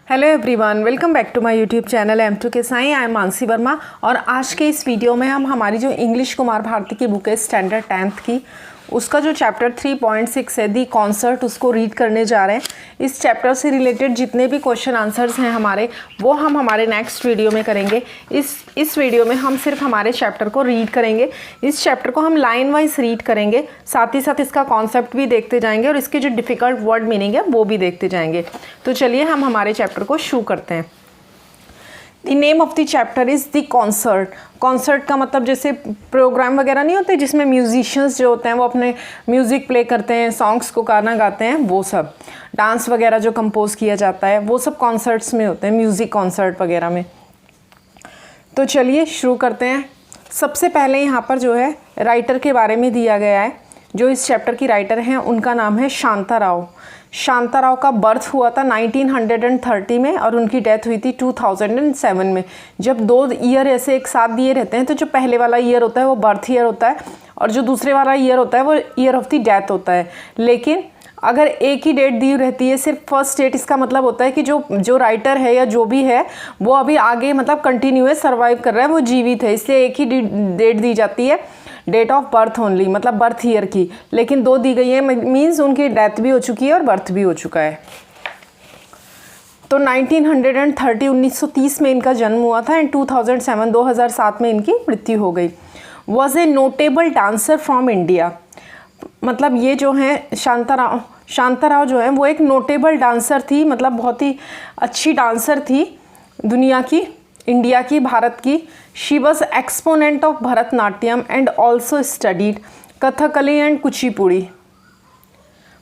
Hello everyone, welcome back to my YouTube channel M2 के साई। I am Mansi Verma और आज के इस वीडियो में हम हमारी जो इंग्लिश कुमार भारती की बुक है स्टैंडर्ड 10th की, उसका जो चैप्टर 3.6 है दी कॉन्सर्ट, उसको रीड करने जा रहे हैं। इस चैप्टर से रिलेटेड जितने भी क्वेश्चन आंसर्स हैं हमारे, वो हम हमारे नेक्स्ट वीडियो में करेंगे। इस वीडियो में हम सिर्फ हमारे चैप्टर को रीड करेंगे। इस चैप्टर को हम लाइन वाइज रीड करेंगे, साथ ही साथ इसका कॉन्सेप्ट भी देखते जाएंगे और इसके जो डिफ़िकल्ट वर्ड मीनिंग है वो भी देखते जाएंगे। तो चलिए हम हमारे चैप्टर को शुरू करते हैं। The name of the chapter is the concert. Concert का मतलब जैसे प्रोग्राम वगैरह नहीं होते जिसमें म्यूजिशियंस जो होते हैं वो अपने म्यूज़िक प्ले करते हैं, सॉन्ग्स को गाना गाते हैं, वो सब डांस वगैरह जो कंपोज किया जाता है वो सब कॉन्सर्ट्स में होते हैं, म्यूज़िक कॉन्सर्ट वगैरह में। तो चलिए शुरू करते हैं। सबसे पहले यहाँ पर जो है राइटर के बारे में दिया गया है। जो इस चैप्टर की राइटर हैं उनका नाम है शांता राव। शांता राव का बर्थ हुआ था 1930 में और उनकी डेथ हुई थी 2007 में। जब 2 ईयर ऐसे एक साथ दिए रहते हैं तो जो पहले वाला ईयर होता है वो बर्थ ईयर होता है और जो दूसरे वाला ईयर होता है वो ईयर ऑफ द डेथ होता है। लेकिन अगर एक ही डेट दी रहती है, सिर्फ फर्स्ट डेट, इसका मतलब होता है कि जो राइटर है या जो भी है वो अभी आगे मतलब कंटिन्यूअस सर्वाइव कर रहा है, वो जीवित है, इसलिए एक ही डेट दी जाती है, डेट ऑफ बर्थ ओनली, मतलब बर्थ ईयर की। लेकिन 2 दी गई है, मीन्स उनकी डेथ भी हो चुकी है और बर्थ भी हो चुका है। तो 1930 में इनका जन्म हुआ था एंड 2007 में इनकी मृत्यु हो गई। Was a notable dancer from India. मतलब ये जो हैं शांता राव जो है वो एक नोटेबल डांसर थी, मतलब बहुत ही अच्छी डांसर थी दुनिया की, इंडिया की, भारत की। She was exponent of Bharatanatyam and also studied Kathakali and Kuchipudi.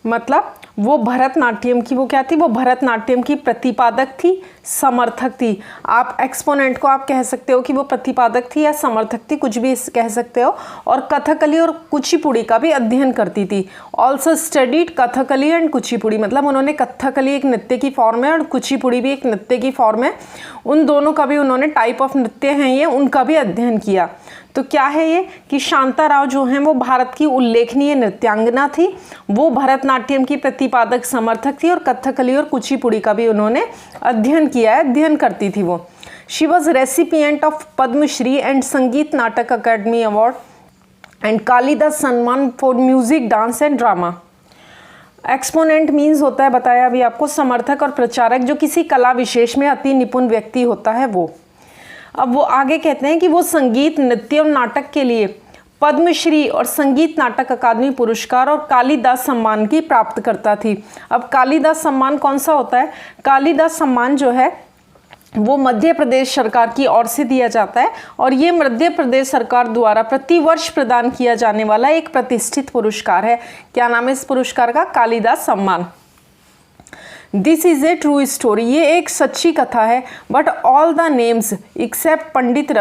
मतलब वो भरतनाट्यम की, वो क्या थी, वो भरतनाट्यम की प्रतिपादक थी, समर्थक थी। आप एक्सपोनेंट को आप कह सकते हो कि वो प्रतिपादक थी या समर्थक थी, कुछ भी कह सकते हो। और कथकली और कुचिपुड़ी का भी अध्ययन करती थी। Also studied Kathakali and Kuchipudi, मतलब उन्होंने कथकली एक नृत्य की फॉर्म है और कुचिपुड़ी भी एक नृत्य की फॉर्म है। उन दोनों का भी उन्होंने टाइप ऑफ नृत्य हैं ये, उनका भी अध्ययन किया। तो क्या है ये कि शांता राव जो हैं वो भारत की उल्लेखनीय नृत्यांगना थी, वो भरतनाट्यम की प्रतिपादक समर्थक थी और कथकली और कुचिपुड़ी का भी उन्होंने अध्ययन किया है, अध्ययन करती थी वो। She was recipient of Padmashri and Sangeet Natak academy award and Kalidas Samman for music, dance and drama. Exponent means होता है, बताया अभी आपको, समर्थक और प्रचारक, जो किसी कला विशेष में अति निपुण व्यक्ति होता है वो। अब वो आगे कहते हैं कि वो संगीत, नृत्य और नाटक के लिए पद्मश्री और संगीत नाटक अकादमी पुरस्कार और कालिदास सम्मान की प्राप्त करता थी। अब कालिदास सम्मान कौन सा होता है? कालिदास सम्मान जो है वो मध्य प्रदेश सरकार की ओर से दिया जाता है और ये मध्य प्रदेश सरकार द्वारा प्रतिवर्ष प्रदान किया जाने वाला एक प्रतिष्ठित पुरस्कार है। क्या नाम है इस पुरस्कार का? Kalidas Samman. This is a true story, ये एक सच्ची कथा है। But all the names except Pandit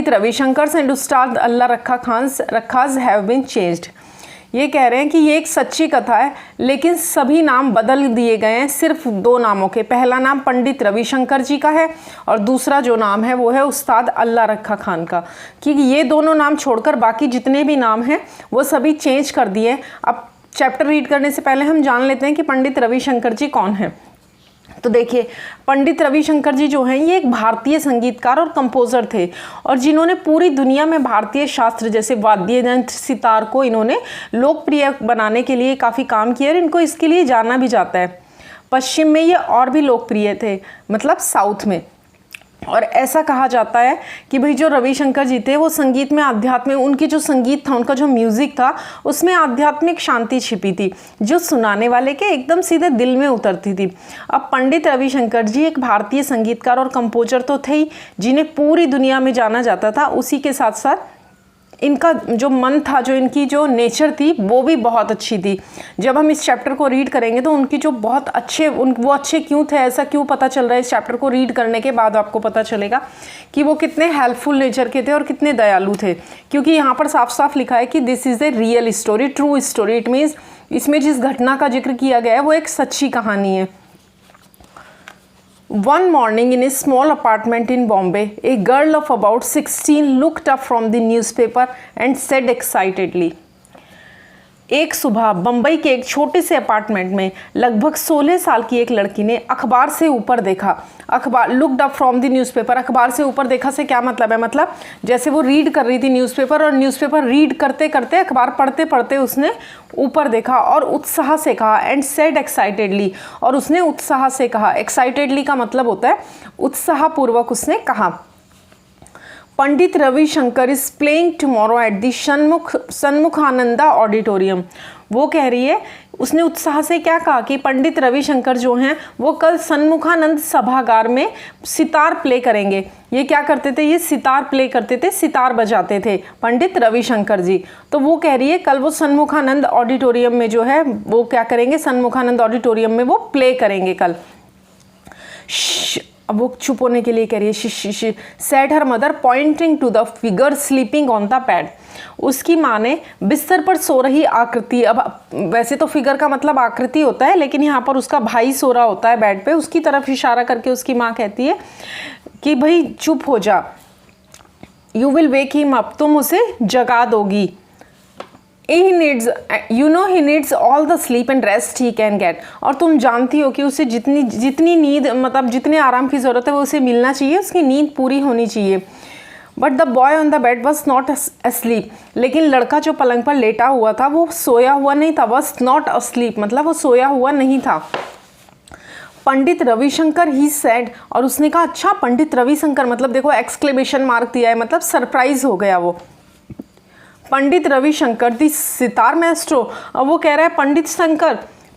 Ravishankar and Ustad Allah Rakha's have been changed. ये कह रहे हैं कि ये एक सच्ची कथा है लेकिन सभी नाम बदल दिए गए हैं, सिर्फ 2 नामों के। पहला नाम पंडित रविशंकर जी का है और दूसरा जो नाम है वो है उस्ताद अल्लाह रखा खान का। क्योंकि ये दोनों नाम छोड़कर बाकी जितने भी नाम हैं वो सभी चेंज कर दिए। अब चैप्टर रीड करने से पहले हम जान लेते हैं कि पंडित रविशंकर जी कौन हैं। तो देखिए, पंडित रविशंकर जी जो हैं ये एक भारतीय संगीतकार और कंपोज़र थे और जिन्होंने पूरी दुनिया में भारतीय शास्त्र जैसे वाद्य यंत्र, सितार को इन्होंने लोकप्रिय बनाने के लिए काफ़ी काम किया और इनको इसके लिए जाना भी जाता है। पश्चिम में ये और भी लोकप्रिय थे, मतलब साउथ में। और ऐसा कहा जाता है कि भाई जो रविशंकर जी थे वो संगीत में आध्यात्म, उनकी जो संगीत था, उनका जो म्यूज़िक था उसमें आध्यात्मिक शांति छिपी थी जो सुनाने वाले के एकदम सीधे दिल में उतरती थी। अब पंडित रविशंकर जी एक भारतीय संगीतकार और कंपोजर तो थे ही, जिन्हें पूरी दुनिया में जाना जाता था। उसी के साथ साथ इनका जो मन था, जो इनकी जो नेचर थी वो भी बहुत अच्छी थी। जब हम इस चैप्टर को रीड करेंगे तो उनकी जो बहुत अच्छे, वो अच्छे क्यों थे, ऐसा क्यों पता चल रहा है, इस चैप्टर को रीड करने के बाद आपको पता चलेगा कि वो कितने हेल्पफुल नेचर के थे और कितने दयालु थे। क्योंकि यहाँ पर साफ साफ लिखा है कि this is a real story, true story. It means इसमें जिस घटना का जिक्र किया गया है वो एक सच्ची कहानी है। One morning in a small apartment in Bombay, a girl of about 16 looked up from the newspaper and said excitedly, एक सुबह बम्बई के एक छोटे से अपार्टमेंट में लगभग 16 साल की एक लड़की ने अखबार से ऊपर देखा। अखबार looked up from the newspaper. अखबार से ऊपर देखा से क्या मतलब है, मतलब जैसे वो रीड कर रही थी न्यूज़पेपर, और न्यूज़पेपर रीड करते करते, अखबार पढ़ते पढ़ते उसने ऊपर देखा और उत्साह से कहा, एंड सेड एक्साइटेडली, और उसने उत्साह से कहा। एक्साइटेडली का मतलब होता है उत्साहपूर्वक उसने कहा, Pandit Ravi Shankar is playing tomorrow at the Shanmukhananda auditorium. वो कह रही है, उसने उत्साह से क्या कहा कि पंडित रविशंकर जो हैं वो कल सन्मुखानंद सभागार में सितार प्ले करेंगे। ये क्या करते थे, ये सितार प्ले करते थे, सितार बजाते थे पंडित रविशंकर जी। तो वो कह रही है कल वो सन्मुखानंद ऑडिटोरियम में जो है वो क्या करेंगे, सन्मुखानंद ऑडिटोरियम में वो प्ले करेंगे कल। अब वो चुप होने के लिए कह रही है, shh said her mother pointing to the figure sleeping on the pad. उसकी माँ ने बिस्तर पर सो रही आकृति, अब वैसे तो फिगर का मतलब आकृति होता है, लेकिन यहाँ पर उसका भाई सो रहा होता है बेड पे, उसकी तरफ इशारा करके उसकी माँ कहती है कि भाई चुप हो जा, you will wake him up, तुम उसे जगा दोगी। He needs, you know, he needs all the sleep and rest he can get। और तुम जानती हो कि उसे जितनी नींद, मतलब जितने आराम की ज़रूरत है वो उसे मिलना चाहिए, उसकी नींद पूरी होनी चाहिए। But the boy on the bed was not asleep. लेकिन लड़का जो पलंग पर लेटा हुआ था वो सोया हुआ नहीं था। वॉज नॉट अस्लीप मतलब वो सोया हुआ नहीं था। पंडित रविशंकर ही सेड, और उसने कहा अच्छा पंडित रविशंकर, मतलब देखो एक्सक्लेमेशन मार्क दिया है, मतलब सरप्राइज हो गया वो। पंडित रविशंकर दी सितार मैस्ट्रो। अब वो कह रहा है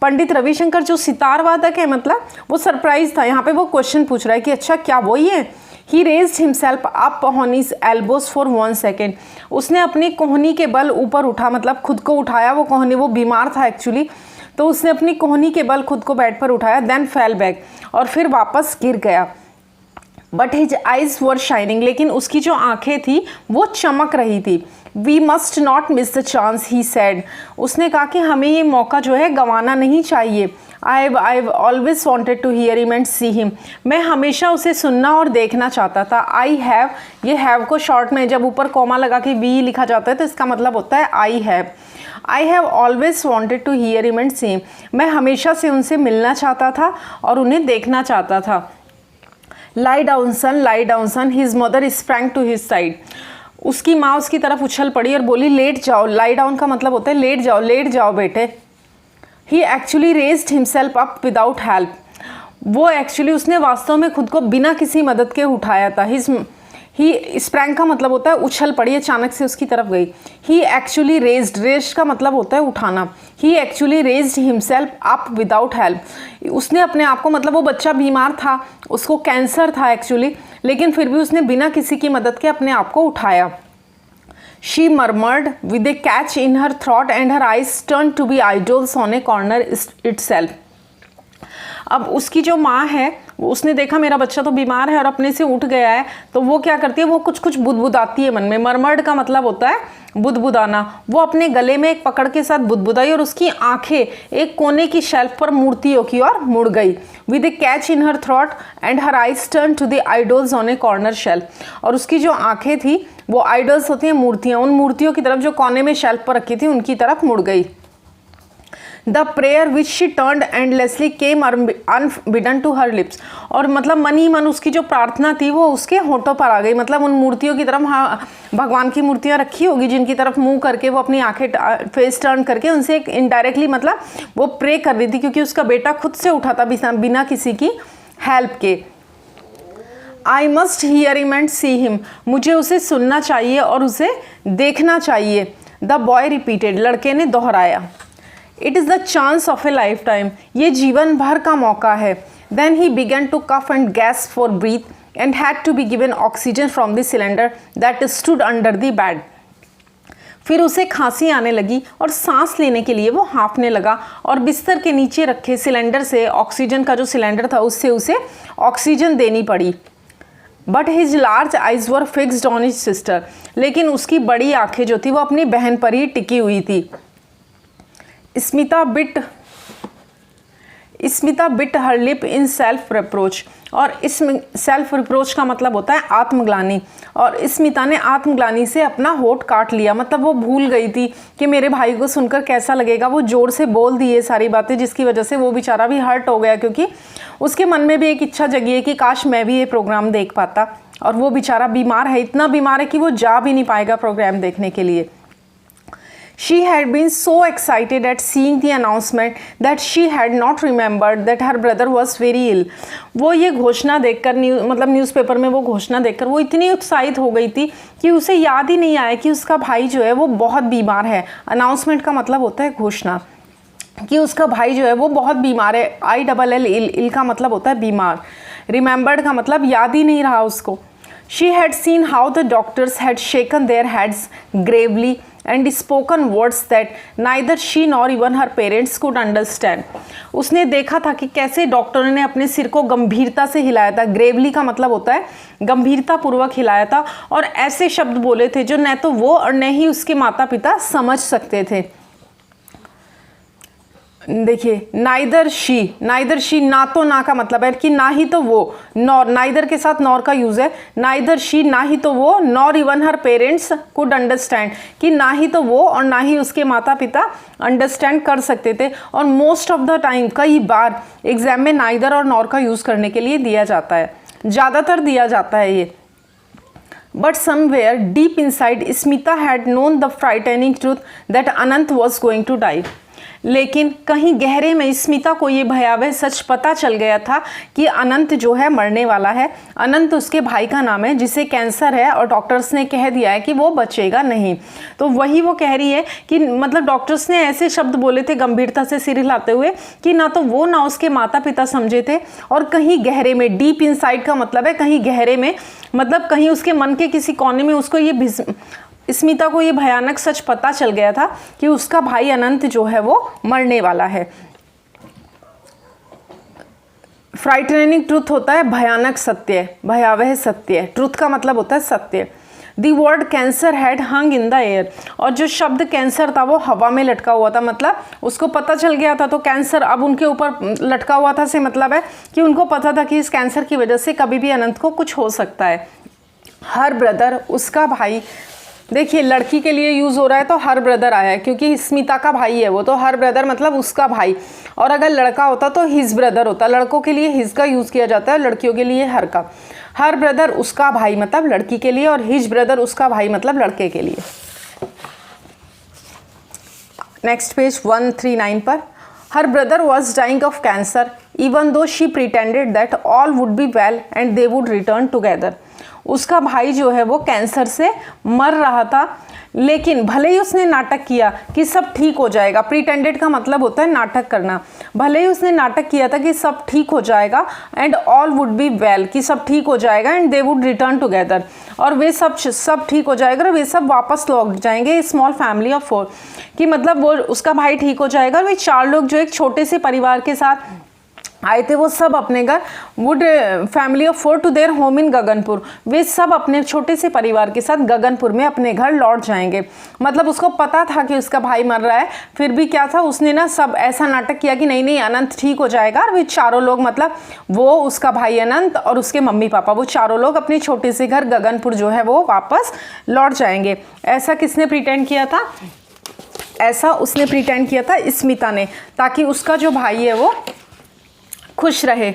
पंडित रविशंकर जो सितार वादक है, मतलब वो सरप्राइज था। यहाँ पे वो क्वेश्चन पूछ रहा है कि अच्छा क्या वही है। He raised himself up on his elbows for 1 second. उसने अपनी कोहनी के बल ऊपर उठा, मतलब खुद को उठाया। वो कोहनी, वो बीमार था एक्चुअली, तो उसने अपनी कोहनी के बल खुद को बेड पर उठाया। देन फेल बैक, और फिर वापस गिर गया। But his eyes were shining, लेकिन उसकी जो आंखें थी वो चमक रही थी। We must not miss the chance he said. उसने कहा कि हमें ये मौका जो है गंवाना नहीं चाहिए। I always wanted to hear him and see him. मैं हमेशा उसे सुनना और देखना चाहता था। आई हैव, ये हैव को शॉर्ट में जब ऊपर कॉमा लगा के वी लिखा जाता है तो इसका मतलब होता है I have always wanted to hear him and see him. मैं हमेशा से उनसे मिलना चाहता था और उन्हें देखना चाहता था। Lie down son, his mother sprang to his side. उसकी माँ उसकी तरफ उछल पड़ी और बोली लेट जाओ। लाई डाउन का मतलब होता है लेट जाओ बेटे। He actually raised himself up without help. वो एक्चुअली उसने वास्तव में खुद को बिना किसी मदद के उठाया था। ही स्प्रैंग का मतलब होता है उछल पड़ी, अचानक से उसकी तरफ गई। ही एक्चुअली रेज्ड का मतलब होता है उठाना। He actually raised himself up without help. उसने अपने आप को, मतलब वो बच्चा बीमार था, उसको कैंसर था एक्चुअली, लेकिन फिर भी उसने बिना किसी की मदद के अपने आप को उठाया। She murmured with a catch in her throat and her eyes turn to be idols on a corner itself. अब उसकी जो माँ है उसने देखा मेरा बच्चा तो बीमार है और अपने से उठ गया है, तो वो क्या करती है, वो कुछ बुदबुदाती है मन में। मरमर्ड का मतलब होता है बुदबुदाना। वो अपने गले में एक पकड़ के साथ बुदबुदाई और उसकी आंखें एक कोने की शेल्फ पर मूर्तियों की ओर मुड़ गई। With a catch in her throat and her eyes turn to the idols on a corner shelf. और उसकी जो आंखें थी वो आइडल्स होती हैं मूर्तियाँ, उन मूर्तियों की तरफ जो कोने में शेल्फ पर रखी थी उनकी तरफ मुड़ गई। The prayer which she turned endlessly came unbidden to her lips. और मतलब मन ही मन उसकी जो प्रार्थना थी वो उसके होठों पर आ गई। मतलब उन मूर्तियों की तरफ, हाँ भगवान की मूर्तियाँ रखी होगी जिनकी तरफ मुंह करके वो अपनी आंखें फेस टर्न करके उनसे एक इनडायरेक्टली मतलब वो प्रे कर रही थी, क्योंकि उसका बेटा खुद से उठा था बिना किसी की हेल्प के। I must hear him and see him. मुझे उसे सुनना चाहिए और उसे देखना चाहिए। The boy repeated. लड़के ने दोहराया। It is the chance of a lifetime. ये जीवन भर का मौका है। Then he began to cough and gasp for breath and had to be given oxygen from the cylinder that stood under the bed. फिर उसे खांसी आने लगी और सांस लेने के लिए वो हाँफने लगा और बिस्तर के नीचे रखे सिलेंडर से, ऑक्सीजन का जो सिलेंडर था उससे उसे ऑक्सीजन देनी पड़ी। But his large eyes were fixed on his sister. लेकिन उसकी बड़ी आंखें जो थी वो अपनी बहन पर ही टिकी हुई थी। Smita bit Smita bit her lip in self reproach, और इसमें सेल्फ रिप्रोच का मतलब होता है आत्मग्लानि, और स्मिता ने आत्मग्लानि से अपना होठ काट लिया, मतलब वो भूल गई थी कि मेरे भाई को सुनकर कैसा लगेगा। वो जोर से बोल दी ये सारी बातें, जिसकी वजह से वो बेचारा भी हर्ट हो गया, क्योंकि उसके मन में भी एक इच्छा जगी है कि काश मैं भी ये प्रोग्राम देख पाता, और वो बेचारा बीमार है, इतना बीमार है कि वो जा भी नहीं पाएगा प्रोग्राम देखने के लिए। She had been so excited at seeing the announcement that she had not remembered that her brother was very ill. वो ये घोषणा देखकर न्यूज़पेपर में वो घोषणा देखकर वो इतनी उत्साहित हो गई थी कि उसे याद ही नहीं आया कि उसका भाई जो है वो बहुत बीमार है। अनाउंसमेंट का मतलब होता है घोषणा, कि उसका भाई जो है वो बहुत बीमार है। ILL इल का मतलब होता है बीमार। रिमेंबर्ड का मतलब याद ही नहीं रहा उसको। She had seen how the doctors had shaken their heads gravely and spoken words that neither she nor even her parents could understand. उसने देखा था कि कैसे डॉक्टरों ने अपने सिर को गंभीरता से हिलाया था। ग्रेवली का मतलब होता है गंभीरता पूर्वक हिलाया था, और ऐसे शब्द बोले थे जो न तो वो और न ही उसके माता पिता समझ सकते थे। देखिए, नाइदर शी ना तो ना का मतलब है कि ना ही तो वो, नॉर नाइदर के साथ नॉर का यूज है। नाइदर शी ना ही तो वो, nor even her parents could understand, कि ना ही तो वो और ना ही उसके माता पिता अंडरस्टैंड कर सकते थे। और मोस्ट ऑफ द टाइम, कई बार एग्जाम में नाइदर और नॉर का यूज करने के लिए दिया जाता है, ज़्यादातर दिया जाता है ये। But somewhere deep inside, Smita had known the frightening truth that Anant was going to die. लेकिन कहीं गहरे में स्मिता को ये भयावह सच पता चल गया था कि अनंत जो है मरने वाला है। अनंत उसके भाई का नाम है, जिसे कैंसर है, और डॉक्टर्स ने कह दिया है कि वो बचेगा नहीं। तो वही वो कह रही है कि मतलब डॉक्टर्स ने ऐसे शब्द बोले थे गंभीरता से सिर हिलाते हुए कि ना तो वो ना उसके माता पिता समझे थे, और कहीं गहरे में, डीप इनसाइड का मतलब है कहीं गहरे में, मतलब कहीं उसके मन के किसी कोने में उसको ये स्मिता को ये भयानक सच पता चल गया था कि उसका भाई अनंत जो है वो मरने वाला है। फ्राइटनिंग ट्रूथ होता है भयानक सत्य, भयावह सत्य। ट्रूथ का मतलब होता है सत्य। The word cancer had hung in the air, और जो शब्द कैंसर था वो हवा में लटका हुआ था, मतलब उसको पता चल गया था। तो कैंसर अब उनके ऊपर लटका हुआ था से मतलब है कि उनको पता था कि इस कैंसर की वजह से कभी भी अनंत को कुछ हो सकता है। हर ब्रदर, उसका भाई, देखिए लड़की के लिए यूज़ हो रहा है तो हर ब्रदर आया है, क्योंकि स्मिता का भाई है वो, तो हर ब्रदर मतलब उसका भाई। और अगर लड़का होता तो हिज ब्रदर होता। लड़कों के लिए हिज का यूज़ किया जाता है, लड़कियों के लिए हर का। हर ब्रदर उसका भाई मतलब लड़की के लिए, और हिज ब्रदर उसका भाई मतलब लड़के के लिए। नेक्स्ट पेज 139 पर, her brother was dying of cancer even though she pretended that all would be well and they would return together. उसका भाई जो है वो कैंसर से मर रहा था, लेकिन भले ही उसने नाटक किया कि सब ठीक हो जाएगा। प्रिटेंडेड का मतलब होता है नाटक करना। भले ही उसने नाटक किया था कि सब ठीक हो जाएगा, and all would be well, कि सब ठीक हो जाएगा, and they would return together, और वे सब ठीक हो जाएगा और वे सब वापस लौट जाएंगे। स्मॉल फैमिली ऑफ 4, कि मतलब वो उसका भाई ठीक हो जाएगा और वे 4 लोग जो एक छोटे से परिवार के साथ आए थे वो सब अपने घर, would family of 4 to their home in Gaganpur, वे सब अपने छोटे से परिवार के साथ गगनपुर में अपने घर लौट जाएंगे। मतलब उसको पता था कि उसका भाई मर रहा है, फिर भी क्या था, उसने ना सब ऐसा नाटक किया कि नहीं अनंत ठीक हो जाएगा, और वे चारों लोग, मतलब वो, उसका भाई अनंत और उसके मम्मी पापा, वो चारों लोग अपने छोटे से घर गगनपुर जो है वो वापस लौट जाएंगे। ऐसा किसने प्रिटेंड किया था? ऐसा उसने प्रिटेंड किया था स्मिता ने, ताकि उसका जो भाई है वो खुश रहे।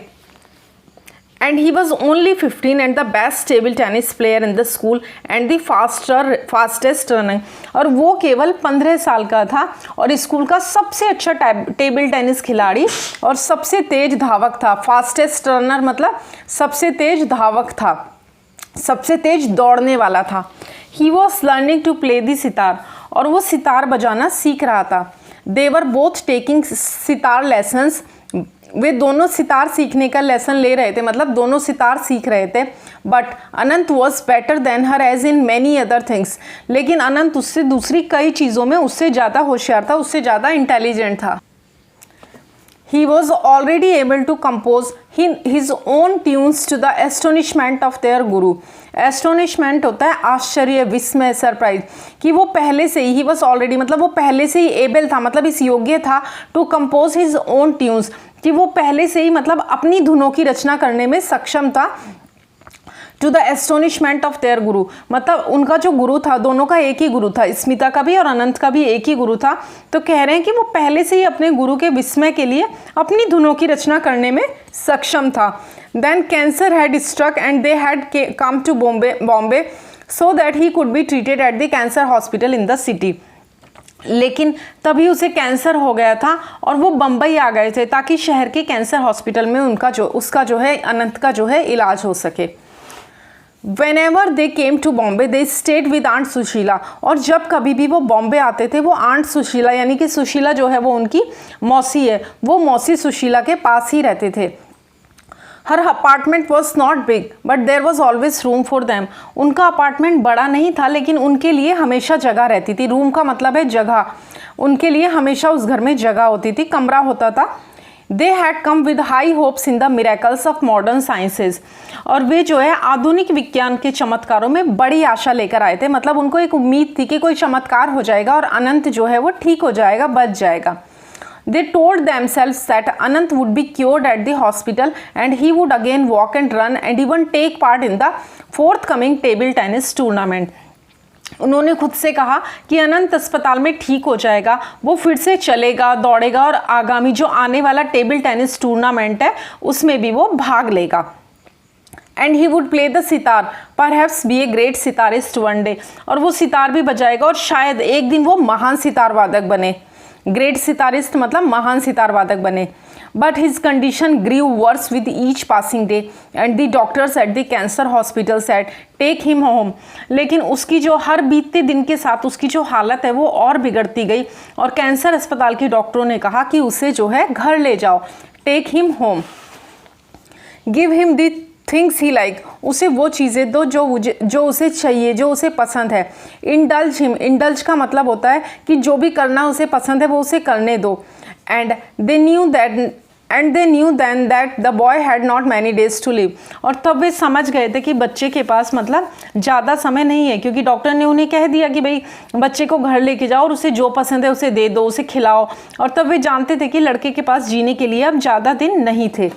And he was only 15 and the best table tennis player in the school and the fastest runner, और वो केवल 15 साल का था और स्कूल का सबसे अच्छा टेबल टेनिस खिलाड़ी और सबसे तेज धावक था। फास्टेस्ट रनर मतलब सबसे तेज धावक था, सबसे तेज दौड़ने वाला था। He was learning to play the sitar, और वो सितार बजाना सीख रहा था। They were both taking sitar lessons, वे दोनों सितार सीखने का लेसन ले रहे थे, मतलब दोनों सितार सीख रहे थे। But Anant was better than her age in many other things, लेकिन अनंत उससे दूसरी कई चीज़ों में उससे ज़्यादा होशियार था, उससे ज़्यादा इंटेलिजेंट था। he was already able to compose his own tunes to the astonishment of their guru. Astonishment होता है आश्चर्य, विस्मय, सरप्राइज, कि वो पहले से ही, he was already मतलब वो पहले से ही able था, मतलब इस योग्य था to compose his own tunes, कि वो पहले से ही मतलब अपनी धुनों की रचना करने में सक्षम था। To the astonishment of their guru, मतलब उनका जो गुरु था, दोनों का एक ही गुरु था, स्मिता का भी और अनंत का भी एक ही गुरु था। तो कह रहे हैं कि वो पहले से ही अपने गुरु के विस्मय के लिए अपनी धुनों की रचना करने में सक्षम था। Then cancer had struck and they had come to Bombay so that he could be treated at the cancer hospital in the city. लेकिन तभी उसे कैंसर हो गया था और वो बम्बई आ गए थे ताकि शहर के कैंसर हॉस्पिटल में उसका जो है अनंत का जो है इलाज हो सके। Whenever they came to Bombay, they stayed with Aunt Sushila, और जब कभी भी वो बॉम्बे आते थे वो आंट सुशीला, यानी कि सुशीला जो है वो उनकी मौसी है, वो मौसी सुशीला के पास ही रहते थे। Her apartment was not big but there was always room for them. उनका अपार्टमेंट बड़ा नहीं था लेकिन उनके लिए हमेशा जगह रहती थी। रूम का मतलब है जगह, उनके लिए हमेशा उस घर में जगह होती थी, कमरा होता था। दे had come with high hopes in the miracles of modern sciences, और वे जो है आधुनिक विज्ञान के चमत्कारों में बड़ी आशा लेकर आए थे। मतलब उनको एक उम्मीद थी कि कोई चमत्कार हो जाएगा और अनंत जो है वो ठीक हो जाएगा, बच जाएगा। They told themselves that Anant would be cured at the hospital and he would again walk and run and even take part in the forthcoming table tennis tournament. उन्होंने खुद से कहा कि अनंत अस्पताल में ठीक हो जाएगा, वो फिर से चलेगा, दौड़ेगा और आगामी जो आने वाला टेबल टेनिस टूर्नामेंट है उसमें भी वो भाग लेगा। And he would play the sitar, perhaps be a great sitarist one day, और वो सितार भी बजाएगा और शायद एक दिन वो महान सितार वादक बने। ग्रेट सितारिस्ट मतलब महान सितार वादक बने। But his condition grew worse with each passing day and the doctors at the cancer hospital said take him home. लेकिन उसकी जो हर बीतते दिन के साथ उसकी जो हालत है वो और बिगड़ती गई और कैंसर अस्पताल के डॉक्टरों ने कहा कि उसे जो है घर ले जाओ, take him home, give him the things he like, उसे वो चीज़ें दो जो उसे चाहिए, जो उसे पसंद है। इंडल्ज हिम, इंडल्ज का मतलब होता है कि जो भी करना उसे पसंद है वो उसे करने दो। And they knew then that the boy had not many days to live, और तब वे समझ गए थे कि बच्चे के पास मतलब ज़्यादा समय नहीं है, क्योंकि डॉक्टर ने उन्हें कह दिया कि भाई बच्चे को घर लेके जाओ और उसे जो पसंद है उसे दे दो, उसे खिलाओ। और तब वे जानते थे कि लड़के के पास जीने के लिए अब ज़्यादा दिन नहीं थे।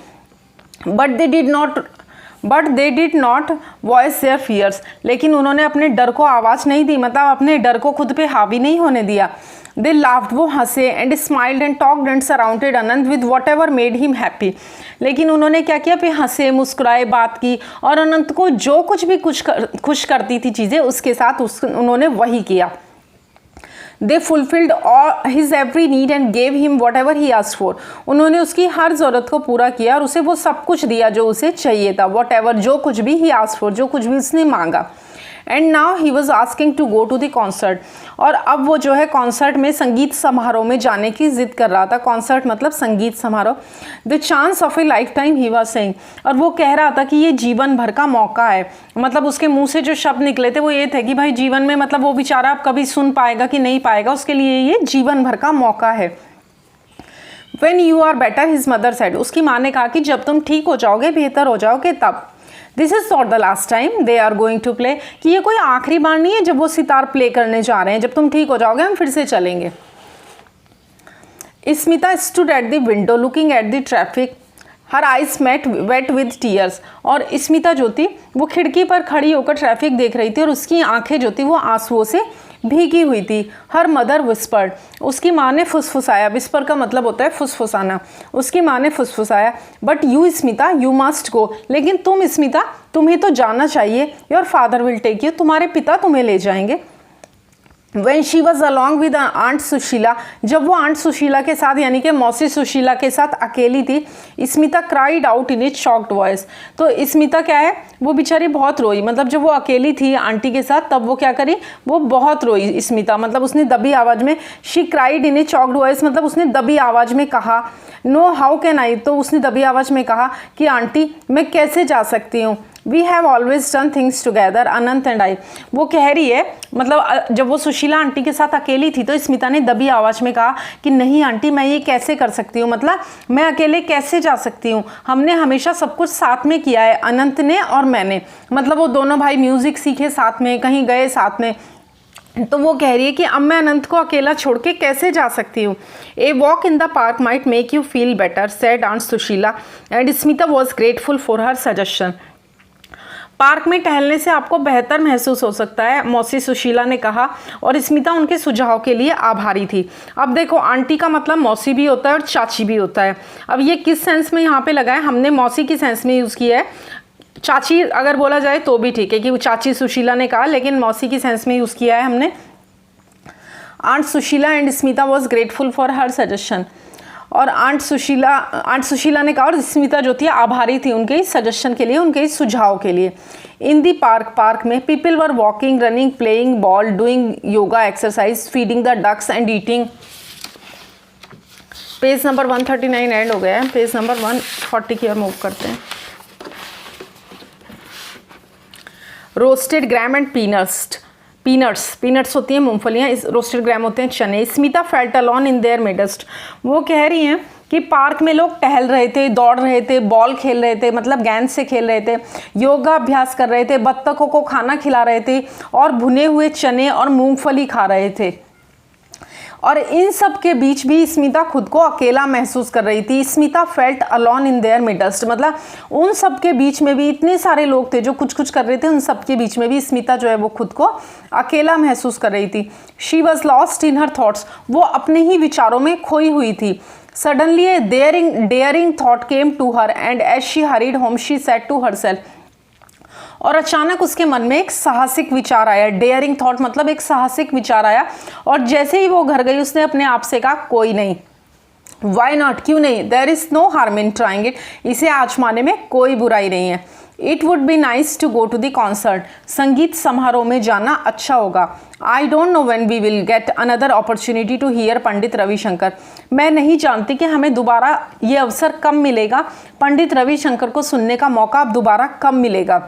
But they did not voice their fears, लेकिन उन्होंने अपने डर को आवाज़ नहीं दी, मतलब अपने डर को खुद पे हावी नहीं होने दिया। दे लाफ्ड, वो हंसे, and smiled and talked and surrounded Anant with what ever made him happy. लेकिन उन्होंने क्या किया, फिर हंसे, मुस्कुराए, बात की, और अनंत को जो कुछ भी खुश करती थी चीज़ें उसके साथ उन्होंने वही किया। They fulfilled his every need and gave him whatever he asked for, उन्होंने उसकी हर ज़रूरत को पूरा किया और उसे वो सब कुछ दिया जो उसे चाहिए था। वॉट एवर, जो कुछ भी ही आस्क्ड फॉर, जो कुछ भी उसने मांगा। And now he was asking to go to the concert, और अब वो जो है कॉन्सर्ट में, संगीत समारोह में जाने की जिद कर रहा था। कॉन्सर्ट मतलब संगीत समारोह। The chance of a life time he was saying, और वो कह रहा था कि ये जीवन भर का मौका है। मतलब उसके मुंह से जो शब्द निकले थे वो ये थे कि भाई जीवन में मतलब वो बेचारा अब कभी सुन पाएगा कि नहीं पाएगा, उसके लिए ये जीवन भर का मौका है। When you are better, his mother said, उसकी माँ ने कहा कि जब तुम ठीक हो जाओगे, बेहतर हो जाओगे तब। This is not the last time they are going to play, कि ये कोई आखिरी बार नहीं है जब वो सितार प्ले करने जा रहे हैं, जब तुम ठीक हो जाओगे हम फिर से चलेंगे। Smita stood at the window looking at the traffic, her eyes met wet with tears, और स्मिता जो थी वो खिड़की पर खड़ी होकर ट्रैफिक देख रही थी और उसकी आंखें जो थी वो आंसुओं से भीगी हुई थी। हर मदर विस्पर्ड, उसकी माँ ने फुसफुसाया, विस्पर का मतलब होता है फुसफुसाना, उसकी माँ ने फुसफुसाया। But you Smita you must go, लेकिन तुम स्मिता तुम्हें तो जाना चाहिए। Your father will take you, तुम्हारे पिता तुम्हें ले जाएंगे। When she was along with aunt Sushila, जब वो आंट सुशीला के साथ यानी कि मौसी सुशीला के साथ अकेली थी, Smita cried out in it shocked voice, तो स्मिता क्या है वो बेचारी बहुत रोई। मतलब जब वो अकेली थी आंटी के साथ तब वो क्या करी, वो बहुत रोई स्मिता, मतलब उसने दबी आवाज़ में, she cried in it shocked voice मतलब उसने दबी आवाज़ में कहा, नो हाउ कैन आई, तो उसने दबी आवाज़ में कहा कि आंटी मैं कैसे जा सकती हूँ। We have always done things together Anant and I. वो कह रही है, मतलब जब वो सुशीला आंटी के साथ अकेली थी तो स्मिता ने दबी आवाज़ में कहा कि नहीं आंटी, मैं ये कैसे कर सकती हूँ, मतलब मैं अकेले कैसे जा सकती हूँ, हमने हमेशा सब कुछ साथ में किया है, अनंत ने और मैंने। मतलब वो दोनों भाई म्यूज़िक सीखे साथ में, कहीं गए साथ में। तो वो कह रही है कि अब मैं अनंत को अकेला छोड़ के कैसे जा सकती हूँ। A walk in the park might make you feel better, said aunt Sushila and Smita was grateful for her suggestion. Park में टहलने से आपको बेहतर महसूस हो सकता है, मौसी सुशीला ने कहा, और स्मिता उनके सुझाव के लिए आभारी थी। अब देखो, आंटी का मतलब मौसी भी होता है और चाची भी होता है। अब ये किस सेंस में यहाँ पे लगा है, हमने मौसी की सेंस में यूज़ किया है, चाची अगर बोला जाए तो भी ठीक है कि वो चाची सुशीला ने कहा, लेकिन मौसी की सेंस में यूज़ किया है हमने। Aunt Sushila and Smita was grateful for her suggestion, और आंट सुशीला ने कहा और स्मिता जो थी आभारी थी उनके इस सजेशन के लिए, उनके इस सुझाव के लिए। इन दी पार्क में people were walking, running, playing ball, doing yoga exercise, feeding the ducks and eating. Page number 139 end हो गया है, पेज नंबर 140 की ओर मूव करते हैं। रोस्टेड ग्राम एंड पीनट्स होती हैं मूंगफलियाँ, इस रोस्टेड ग्राम होते हैं चने। Smita felt alone in their midst. वो कह रही हैं कि पार्क में लोग टहल रहे थे, दौड़ रहे थे, बॉल खेल रहे थे, मतलब गेंद से खेल रहे थे, योगा अभ्यास कर रहे थे, बत्तखों को खाना खिला रहे थे और भुने हुए चने और मूंगफली खा रहे थे। और इन सब के बीच भी स्मिता खुद को अकेला महसूस कर रही थी। Smita felt alone in their midst, मतलब उन सब के बीच में भी इतने सारे लोग थे जो कुछ कुछ कर रहे थे, उन सब के बीच में भी स्मिता जो है वो खुद को अकेला महसूस कर रही थी। She was lost in her thoughts, वो अपने ही विचारों में खोई हुई थी। Suddenly a daring thought came to her and as she hurried home she said to herself, और अचानक उसके मन में एक साहसिक विचार आया। डेयरिंग थॉट मतलब एक साहसिक विचार आया, और जैसे ही वो घर गई उसने अपने आप से कहा कोई नहीं, वाई नॉट, क्यों नहीं, there is no harm in trying it, इसे आजमाने में कोई बुराई नहीं है। It would be nice to go to the concert, संगीत समारोह में जाना अच्छा होगा। I don't know when we will get another opportunity to hear Pandit Ravi Shankar, मैं नहीं जानती कि हमें दोबारा ये अवसर कब मिलेगा, पंडित रविशंकर को सुनने का मौका अब दोबारा कब मिलेगा।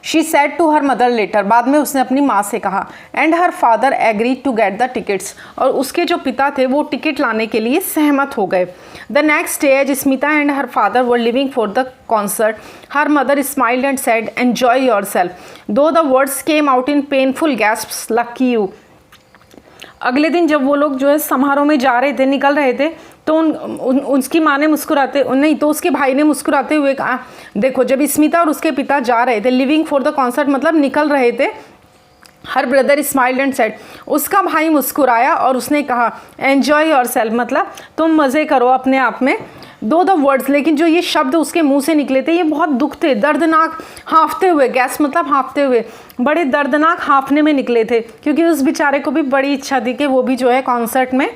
She said to her mother later, बाद में उसने अपनी माँ से कहा। And her father agree to get the tickets, और उसके जो पिता थे वो टिकट लाने के लिए सहमत हो गए। The next day as Smita and her father were leaving for the concert, her mother smiled and said enjoy yourself, though the words came out in painful gasps, lucky you. अगले दिन जब वो लोग जो है समारोह में जा रहे थे, निकल रहे थे, तो उसकी माँ ने मुस्कुराते नहीं तो उसके भाई ने मुस्कुराते हुए कहा, देखो जब स्मिता और उसके पिता जा रहे थे, लिविंग फॉर द कॉन्सर्ट मतलब निकल रहे थे, her brother smiled and said, उसका भाई मुस्कुराया और उसने कहा एन्जॉय योर सेल्फ मतलब तुम मज़े करो अपने आप में। दो द वर्ड्स, लेकिन जो ये शब्द उसके मुंह से निकले थे ये बहुत दुख थे, दर्दनाक, हाँफते हुए, गैस मतलब हाँफते हुए, बड़े दर्दनाक हाँफने में निकले थे, क्योंकि उस बेचारे को भी बड़ी इच्छा थी कि वो भी जो है कॉन्सर्ट में,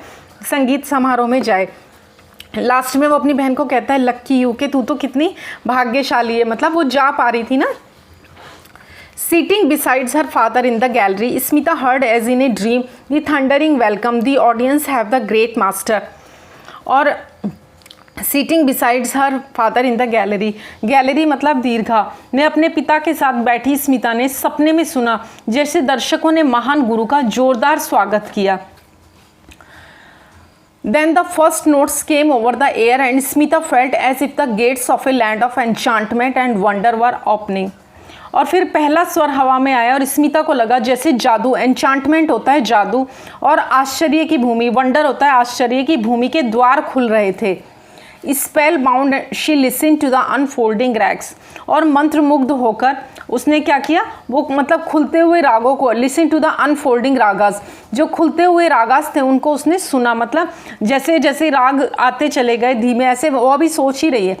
संगीत समारोह में जाए। लास्ट में वो अपनी बहन को कहता है लक्की यू, कि तू तो कितनी भाग्यशाली है, मतलब वो जा पा रही थी ना। Sitting besides her father in the gallery, Smita heard as in a dream the thundering welcome, the audience have the great master. और sitting besides her father in the gallery मतलब दीर्घा ने अपने पिता के साथ बैठी स्मिता ने सपने में सुना जैसे दर्शकों ने महान गुरु का जोरदार स्वागत किया। Then the first notes came over the air and Smita felt as if the gates of a land of enchantment and wonder were opening. और फिर पहला स्वर हवा में आया और स्मिता को लगा जैसे जादू, एन्चांटमेंट होता है जादू, और आश्चर्य की भूमि, वंडर होता है आश्चर्य की भूमि के द्वार खुल रहे थे। Spellbound she listen to the unfolding ragas, और मंत्रमुग्ध होकर उसने क्या किया, वो मतलब खुलते हुए रागों को, listen to the unfolding ragas, जो खुलते हुए रागास थे उनको उसने सुना, मतलब जैसे जैसे राग आते चले गए धीमे, ऐसे वो अभी सोच ही रही है।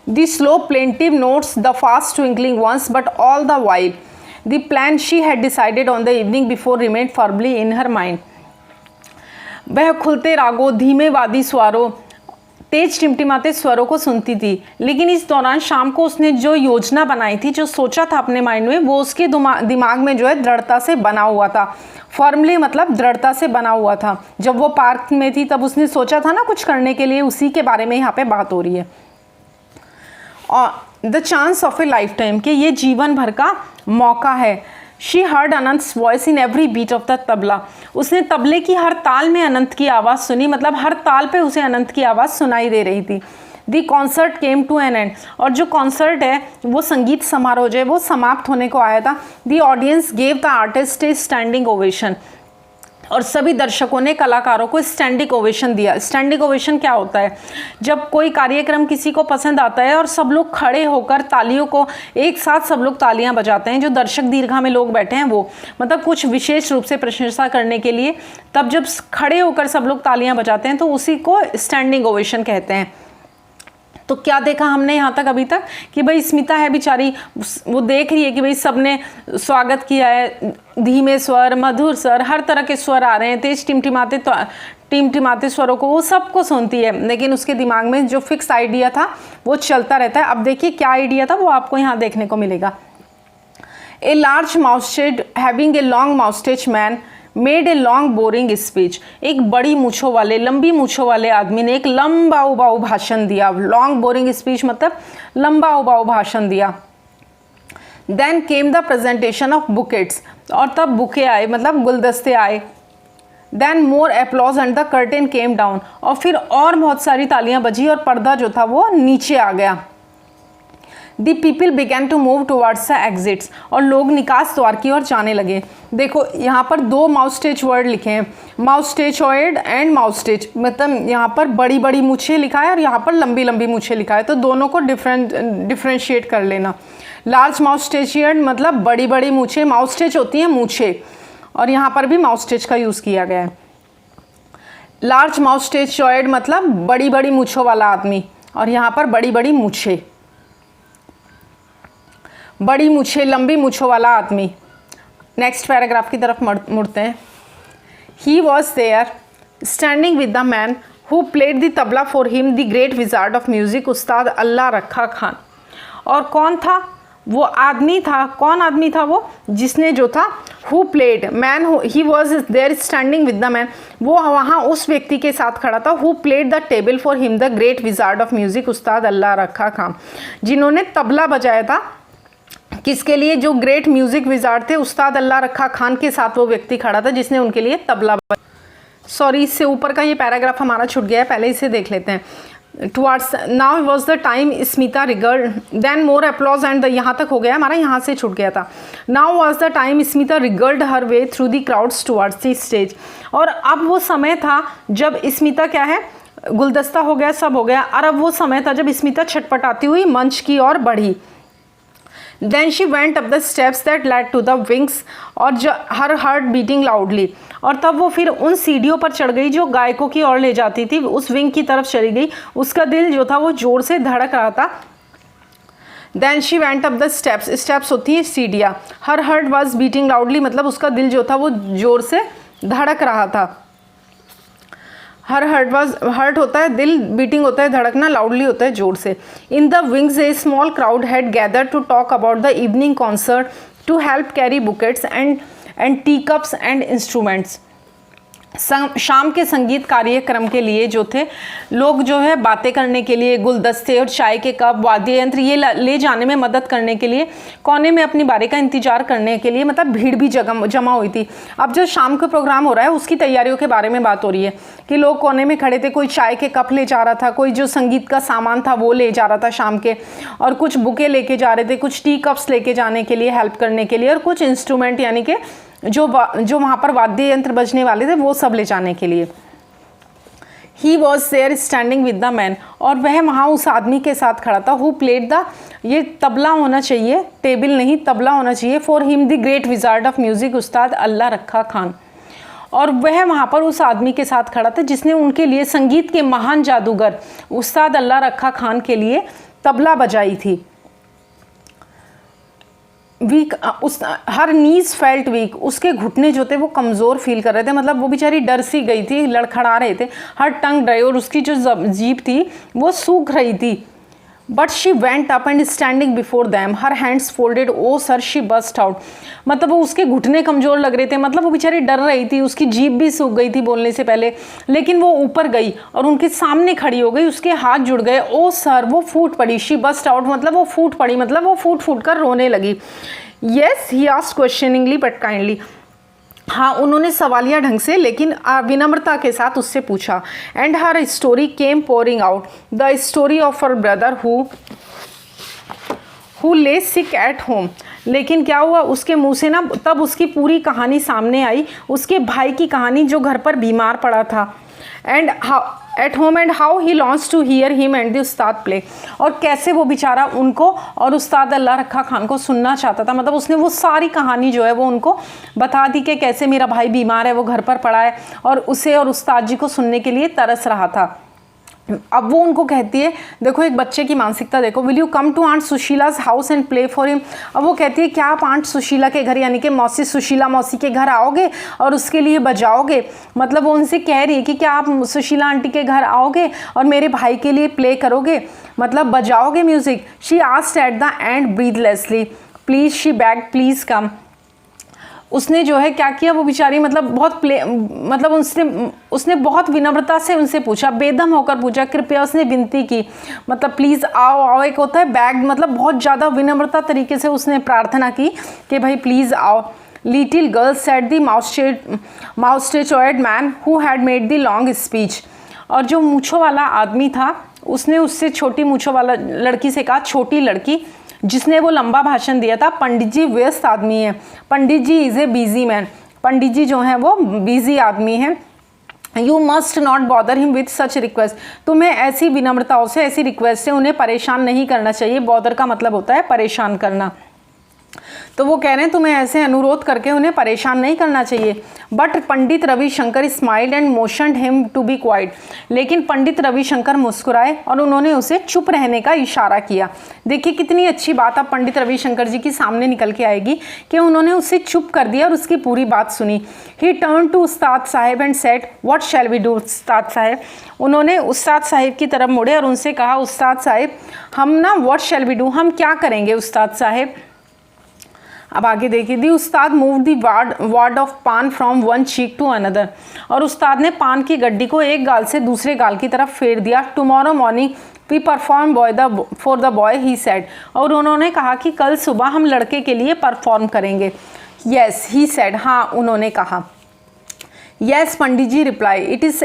The slow plaintive notes, the fast twinkling ones, but all the while the plan she had decided on the evening before remained firmly in her mind. वह खुलते रागों, धीमे वादी स्वरों, तेज टिमटिमाते स्वरों को सुनती थी, लेकिन इस दौरान शाम को उसने जो योजना बनाई थी, जो सोचा था अपने माइंड में, वो उसके दिमाग में जो है दृढ़ता से बना हुआ था। फॉर्मली मतलब दृढ़ता से बना हुआ था। जब वो पार्क में थी तब उसने सोचा था ना कुछ करने के लिए, उसी के बारे में यहाँ पे बात हो रही है। The chance of a lifetime, कि ये जीवन भर का मौका है। She heard Anant voice in every beat of the tabla, उसने तबले की हर ताल में अनंत की आवाज़ सुनी, मतलब हर ताल पे उसे अनंत की आवाज़ सुनाई दे रही थी। The concert came to an end, और जो कॉन्सर्ट है वो संगीत समारोह जो है वो समाप्त होने को आया था। The audience gave the artist A standing ovation, और सभी दर्शकों ने कलाकारों को स्टैंडिंग ओवेशन दिया। स्टैंडिंग ओवेशन क्या होता है? जब कोई कार्यक्रम किसी को पसंद आता है और सब लोग खड़े होकर तालियों को एक साथ सब लोग तालियां बजाते हैं, जो दर्शक दीर्घा में लोग बैठे हैं वो, मतलब कुछ विशेष रूप से प्रशंसा करने के लिए, तब जब खड़े होकर सब लोग तालियां बजाते हैं तो उसी को स्टैंडिंग ओवेशन कहते हैं। तो क्या देखा हमने यहाँ तक अभी तक कि भाई स्मिता है बेचारी, वो देख रही है कि भाई सबने स्वागत किया है, धीमे स्वर, मधुर स्वर, हर तरह के स्वर आ रहे हैं, तेज टिमटिमाते स्वरों को वो सबको सुनती है, लेकिन उसके दिमाग में जो फिक्स आइडिया था वो चलता रहता है। अब देखिए क्या आइडिया था वो आपको यहाँ देखने को मिलेगा। A large moustached having a long moustache man made a long boring speech, एक बड़ी मूछों वाले, लंबी मूछों वाले आदमी ने एक लंबा उबाऊ भाषण दिया। लॉन्ग बोरिंग स्पीच मतलब लंबा उबाऊ भाषण दिया। Then came the presentation of bouquets, और तब बुके आए मतलब गुलदस्ते आए। Then more applause and the curtain came down, और फिर और बहुत सारी तालियां बजी और पर्दा जो था वो नीचे आ गया। The people began to move towards the exits, और लोग निकास द्वार की ओर जाने लगे। देखो यहाँ पर दो माउस्टेच वर्ड लिखे हैं, माउस्टेचॉइड एंड माउस्टेच, मतलब यहाँ पर बड़ी बड़ी मूछें लिखा है और यहाँ पर लंबी लंबी मूछें लिखा है, तो दोनों को डिफ्रेंशिएट कर लेना। लार्ज माउस्टेचियड मतलब बड़ी बड़ी मूछें, माउस्टेच होती हैं मूछें, और यहाँ पर भी माउस्टेच का यूज़ किया गया है। लार्ज माउस्टेचॉइड मतलब बड़ी बड़ी मूछों वाला आदमी, और यहाँ पर बड़ी बड़ी मूछें, बड़ी मूछें, लंबी मूछों वाला आदमी। नेक्स्ट पैराग्राफ की तरफ मुड़ते हैं। He was there standing with the man who played the tabla for him the great wizard of music Ustad अल्लाह रखा खान। और कौन था वो आदमी? था कौन आदमी था वो? जिसने जो था who played man, he was there standing with the man, वो वहाँ उस व्यक्ति के साथ खड़ा था। Who played the table for him the great wizard of music Ustad अल्लाह रखा खान, जिन्होंने तबला बजाया था किसके लिए? जो ग्रेट म्यूजिक विजार्ड थे उस्ताद अल्लाह रखा खान के साथ वो व्यक्ति खड़ा था जिसने उनके लिए तबला सॉरी इससे ऊपर का ये पैराग्राफ हमारा छूट गया है, पहले इसे देख लेते हैं। Towards now was the time Smita regard then more applause and यहाँ तक हो गया हमारा, यहाँ से छूट गया था। Now was the time Smita regard her way through the crowds towards the stage, और अब वो समय था जब स्मिता क्या है, गुलदस्ता हो गया, सब हो गया, और अब वो समय था जब स्मिता छटपटाती हुई मंच की ओर बढ़ी। Then she went up the steps that led to the wings, और her heart beating loudly, और तब वो फिर उन सीढ़ियों पर चढ़ गई जो गायकों की ओर ले जाती थी, उस विंग की तरफ चली गई, उसका दिल जो था वो जोर से धड़क रहा था। Then she went up the steps, steps होती है सीढ़ियाँ। Her heart was beating loudly मतलब उसका दिल जो था वो जोर से धड़क रहा था। हर हर्ट होता है दिल, बीटिंग होता है धड़कना, लाउडली होता है जोर से। In the wings a small crowd had gather to talk about the evening concert to help carry bouquets and tea cups and instruments. शाम के संगीत कार्यक्रम के लिए जो थे लोग जो है बातें करने के लिए गुलदस्ते और चाय के कप, वाद्य यंत्र ये ले जाने में मदद करने के लिए कोने में अपनी बारी का इंतजार करने के लिए, मतलब भीड़ भी जमा हुई थी। अब जो शाम का प्रोग्राम हो रहा है उसकी तैयारियों के बारे में बात हो रही है कि लोग कोने में खड़े थे, कोई चाय के कप ले जा रहा था, कोई जो संगीत का सामान था वो ले जा रहा था शाम के, और कुछ बुके लेके जा रहे थे, कुछ टी कप्स लेके जाने के लिए हेल्प करने के लिए, और कुछ इंस्ट्रूमेंट यानी कि जो वहाँ पर वाद्य यंत्र बजने वाले थे वो सब ले जाने के लिए। He was there standing with the man, और वह वहाँ उस आदमी के साथ खड़ा था। हु प्लेड द, ये तबला होना चाहिए, टेबल नहीं तबला होना चाहिए, for him the great wizard of music Ustad अल्लाह रखा खान, और वह वहाँ पर उस आदमी के साथ खड़ा था जिसने उनके लिए संगीत के महान जादूगर उस्ताद अल्लाह रखा खान के लिए तबला बजाई थी। वीक हर नीज फेल्ट वीक, उसके घुटने जो थे वो कमज़ोर फील कर रहे थे, मतलब वो बेचारी डर सी गई थी, लड़खड़ा रहे थे। हर टंग ड्राई, और उसकी जो जीभ थी वो सूख रही थी। But she went up and standing before them her hands folded, oh sir she burst out. मतलब वो उसके घुटने कमज़ोर लग रहे थे, मतलब वो बेचारी डर रही थी, उसकी जीभ भी सूख गई थी बोलने से पहले, लेकिन वो ऊपर गई और उनके सामने खड़ी हो गई, उसके हाथ जुड़ गए। ओ सर, वो फूट पड़ी। शी बस्ट आउट मतलब वो फूट पड़ी, मतलब वो फूट फूट कर रोने लगी। Yes he asked questioningly but kindly. हाँ, उन्होंने सवालिया ढंग से लेकिन विनम्रता के साथ उससे पूछा। And her story came pouring out, the story of her brother who ले सिक एट होम। लेकिन क्या हुआ, उसके मुंह से ना तब उसकी पूरी कहानी सामने आई, उसके भाई की कहानी जो घर पर बीमार पड़ा था। And at home and how he longed to hear him and the ustad play. और कैसे वो बेचारा उनको और उस्ताद अल्लाह रखा खान को सुनना चाहता था। मतलब उसने वो सारी कहानी जो है वो उनको बता दी कि कैसे मेरा भाई बीमार है, वो घर पर पड़ा है और उसे और उस्ताद जी को सुनने के लिए तरस रहा था। अब वो उनको कहती है, देखो एक बच्चे की मानसिकता देखो, will you come to Aunt Sushila's house and play for him. अब वो कहती है क्या आप आंट सुशीला के घर यानी कि मौसी सुशीला मौसी के घर आओगे और उसके लिए बजाओगे। मतलब वो उनसे कह रही है कि क्या आप सुशीला आंटी के घर आओगे और मेरे भाई के लिए प्ले करोगे, मतलब बजाओगे music. She asked at the end breathlessly, please she begged please come. उसने जो है क्या किया, वो बेचारी मतलब मतलब उसने बहुत विनम्रता से उनसे पूछा, बेदम होकर पूछा, कृपया उसने विनती की। मतलब प्लीज़ आओ आओ एक होता है बैग, मतलब बहुत ज़्यादा विनम्रता तरीके से उसने प्रार्थना की कि भाई प्लीज़ आओ। Little girl said the moustachioed man who had made the long speech. और जो मूछों वाला आदमी था उसने उससे छोटी मूछों वाला लड़की से कहा, छोटी लड़की जिसने वो लंबा भाषण दिया था, पंडित जी व्यस्त आदमी है, पंडित जी इज़ ए बिजी मैन, पंडित जी जो हैं वो बिजी आदमी हैं। You must not bother him with such request. तुम्हें ऐसी विनम्रताओं से, ऐसी रिक्वेस्ट से उन्हें परेशान नहीं करना चाहिए। बॉदर का मतलब होता है परेशान करना। तो वो कह रहे हैं तुम्हें ऐसे अनुरोध करके उन्हें परेशान नहीं करना चाहिए। But Pandit Ravi Shankar smiled and motioned him to be quiet. लेकिन पंडित रविशंकर मुस्कुराए और उन्होंने उसे चुप रहने का इशारा किया। देखिए कितनी अच्छी बात अब पंडित रविशंकर जी की सामने निकल के आएगी कि उन्होंने उसे चुप कर दिया और उसकी पूरी बात सुनी। ही turn to Ustad Saheb and said what shall we do Ustad Saheb. उन्होंने उस्ताद साहिब की तरफ मुड़े और उनसे कहा, उस्ताद साहिब हम ना व्हाट शैल वी डू, हम क्या करेंगे उस्ताद साहिब। अब आगे देखिए, the ustad move the wad of paan from one cheek to another. और उस्ताद ने पान की गड्डी को एक गाल से दूसरे गाल की तरफ फेर दिया। Tomorrow morning we perform for the boy he said. और उन्होंने कहा कि कल सुबह हम लड़के के लिए परफॉर्म करेंगे। येस ही सेड, हाँ उन्होंने कहा। Yes Pandit ji reply, it is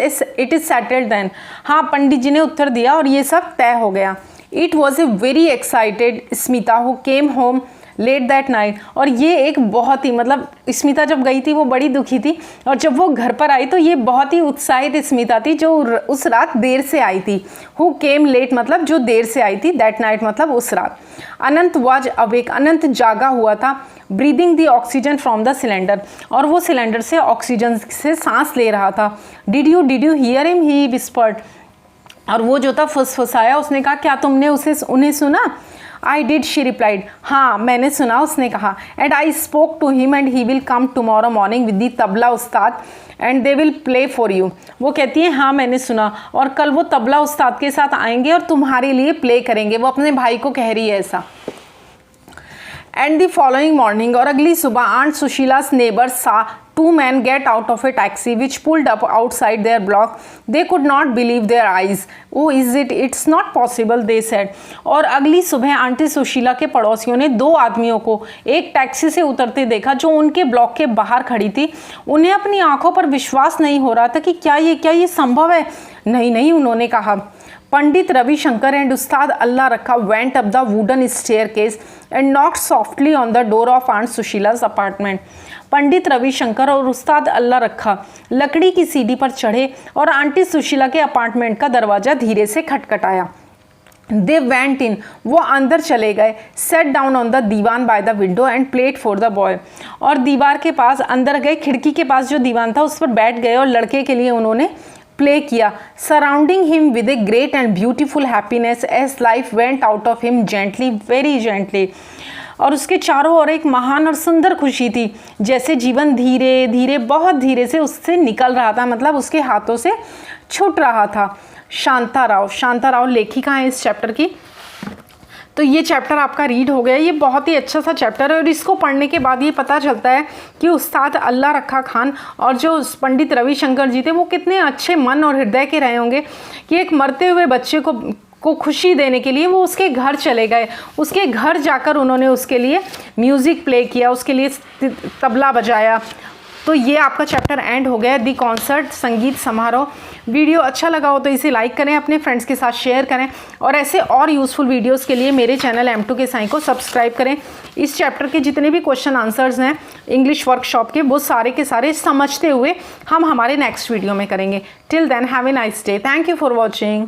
settled then. हाँ पंडित जी ने उत्तर दिया और ये सब तय हो गया। It was a very excited Smita who came home let that night. और ये एक बहुत ही मतलब स्मिता जब गई थी वो बड़ी दुखी थी और जब वो घर पर आई तो ये बहुत ही उत्साहित स्मिता थी जो उस रात देर से आई थी। हु केम लेट मतलब जो देर से आई थी, दैट नाइट मतलब उस रात। अनंत वाज अवेक, अनंत जागा हुआ था। Breathing the oxygen from the cylinder, और वो सिलेंडर से ऑक्सीजन से सांस ले रहा था। Did you hear him, he whispered. और वो जो था फुसफुसाया, उसने कहा क्या तुमने उन्हें सुना। आई डिड शी रिप्लाइड, हाँ मैंने सुना, उसने कहा। And I spoke to him and he will come tomorrow morning with the tabla ustad and they will play for you. वो कहती है हाँ मैंने सुना और कल वो तबला उस्ताद के साथ आएंगे और तुम्हारे लिए प्ले करेंगे। वो अपने भाई को कह रही है ऐसा। एंड द फॉलोइंग मॉर्निंग, और अगली सुबह aunt सुशीला's neighbors saw two men get out of a taxi which pulled up outside their block. They could not believe their eyes. Oh, is it? It's not possible, they said. और अगली सुबह aunty Sushila के पड़ोसियों ने दो आदमियों को एक टैक्सी से उतरते देखा जो उनके ब्लॉक के बाहर खड़ी थी। उन्हें अपनी आंखों पर विश्वास नहीं हो रहा था कि क्या ये संभव है। नहीं, उन्होंने कहा। Pandit Ravishankar and Ustad Allah Rakha went up the wooden staircase and knocked softly on the door of Aunt Sushila's apartment. Pandit Ravi Shankar और उस्ताद अल्लाह रखा लकड़ी की सीढ़ी पर चढ़े और आंटी सुशीला के अपार्टमेंट का दरवाज़ा धीरे से खटखटाया। दे वेंट इन, वो अंदर चले गए। Set down on the divan by the window and played for the boy. और दीवार के पास अंदर गए, खिड़की के पास जो दीवान था उस पर बैठ गए और लड़के के लिए उन्होंने प्ले किया। Surrounding him with a great and beautiful happiness as life went out of him gently, very gently. और उसके चारों ओर एक महान और सुंदर खुशी थी, जैसे जीवन धीरे धीरे बहुत धीरे से उससे निकल रहा था, मतलब उसके हाथों से छूट रहा था। शांता राव लेखिका है इस चैप्टर की। तो ये चैप्टर आपका रीड हो गया। ये बहुत ही अच्छा सा चैप्टर है और इसको पढ़ने के बाद ये पता चलता है कि उस्ताद अल्लाह रखा खान और जो पंडित रविशंकर जी थे वो कितने अच्छे मन और हृदय के रहे होंगे कि एक मरते हुए बच्चे को खुशी देने के लिए वो उसके घर चले गए। उसके घर जाकर उन्होंने उसके लिए म्यूज़िक प्ले किया, उसके लिए तबला बजाया। तो ये आपका चैप्टर एंड हो गया, दी कॉन्सर्ट, संगीत समारोह। वीडियो अच्छा लगा हो तो इसे लाइक करें, अपने फ्रेंड्स के साथ शेयर करें और ऐसे और यूज़फुल वीडियोस के लिए मेरे चैनल M2 के साईं को सब्सक्राइब करें। इस चैप्टर के जितने भी क्वेश्चन आंसर्स हैं इंग्लिश वर्कशॉप के, वो सारे के सारे समझते हुए हम हमारे नेक्स्ट वीडियो में करेंगे। Till then have a nice day. Thank you for watching.